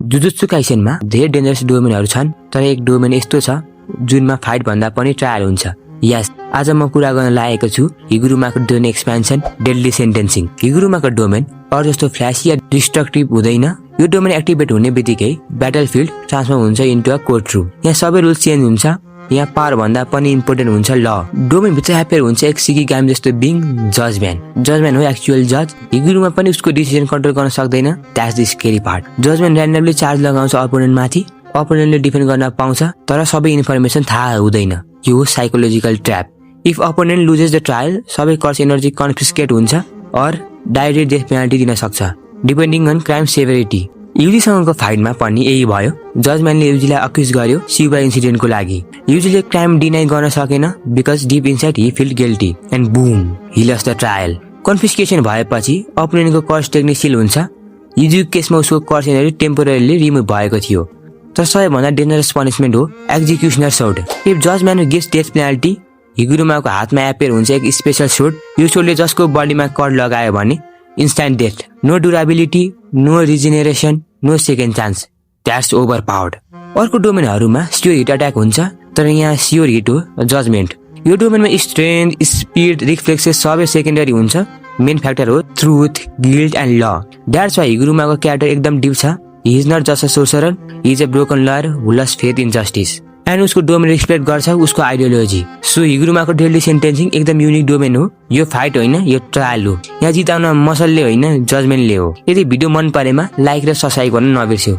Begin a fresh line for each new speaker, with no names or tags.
Jujutsu काइसेनमा धेरै dangerous डोमेनहरू छन्, तर एक डोमेन यस्तो छ जुनमा फाइट भन्दा पनि ट्रायल हुन्छ। यस, आज म कुरा गर्न लागेको छु हिगुरुमाको डोमेन एक्सपेन्सन डेडली सेन्टेन्सिङ। हिगुरुमाको डोमेन अरू जस्तो फ्ल्यासी या डिस्ट्रक्टिभ हुँदैन। यो डोमेन एक्टिभेट हुने बित्तिकै ब्याटलफिल्ड ट्रान्सफर्म हुन्छ इन्टु अ कोर्टरुम। यहाँ सबै रुल्स चेन्ज हुन्छ। यहाँ पावर भन्दा पनि इम्पोर्टेन्ट हुन्छ ल। डोमेन भित्र ह्याप्पियर हुन्छ एक सिकिगामी जस्तो बिङ जजम्यान। जजम्यान हो एक्चुअल जज। हिगुरुमा पनि उसको डिसिजन कन्ट्रोल गर्न सक्दैन। That's the scary part. जजम्यान र्यान्डमली चार्ज लगाउँछ अपोनेन्ट माथि। अपोनेन्टले डिफेन्ड गर्न पाउँछ, तर सबै इन्फर्मेसन थाहा हुँदैन। यो हो psychological trap. If opponent loses the trial, सबै कर्स एनर्जी कन्फिस्केट हुन्छ और डाइरेक्ट डेथ पेनाल्टी दिन सक्छ डिपेन्डिङ अन क्राइम सेभरिटी। युजीसँगको फाइटमा पनि यही भयो। जजम्यानले युजीलाई अक्युज गर्यो शिवा इन्सिडेन्टको लागि। युजीले क्राइम डिनाइ गर्न सकेन because deep inside he feel guilty and boom he lost the trial. Confiscation भएपछि अपोनेन्टको कर्स टेक्निक सिल हुन्छ। युजीको केसमा उसको कर्स एनर्जी टेम्पोररीली रिमुभ भएको थियो। तर सबैभन्दा डेन्जरस पनिसमेन्ट हो एक्जिक्युसनर सोड। इफ जजम्यान गिभ्स डेथ पेनाल्टी, हिगुरुमाको हातमा एपेयर हुन्छ एक स्पेशल सोड। यो सोडले जसको बडीमा कट लगायो भने instant death, no durability, no regeneration, no second chance. That's overpowered. अर्को डोमेनहरूमा स्योर हिट अट्याक हुन्छ, तर यहाँ स्योर हिट हो जजमेन्ट। यो डोमेनमा स्ट्रेन्थ, स्पिड, रिफ्लेक्सेस सबै सेकेन्डरी हुन्छ। मेन फ्याक्टर हो ट्रुथ, गिल्ट एन्ड ल। द्याट्स वाइ हिगुरुमाको क्यारेक्टर एकदम डिप छ। He is not just a sorcerer, he is a broken lawyer who lost faith in justice. And उसको domain respect गर्छ उसको ideology. So हिगुरुमाको deadly सेन्टेन्सिङ एकदम unique domain हो। यो fight होइन, यो ट्रायल हो। यहाँ जिताउन मसलले होइन जजमेन्टले हो। यदि भिडियो मन परेमा लाइक र सब्स्क्राइब गर्न नबिर्स्यौ।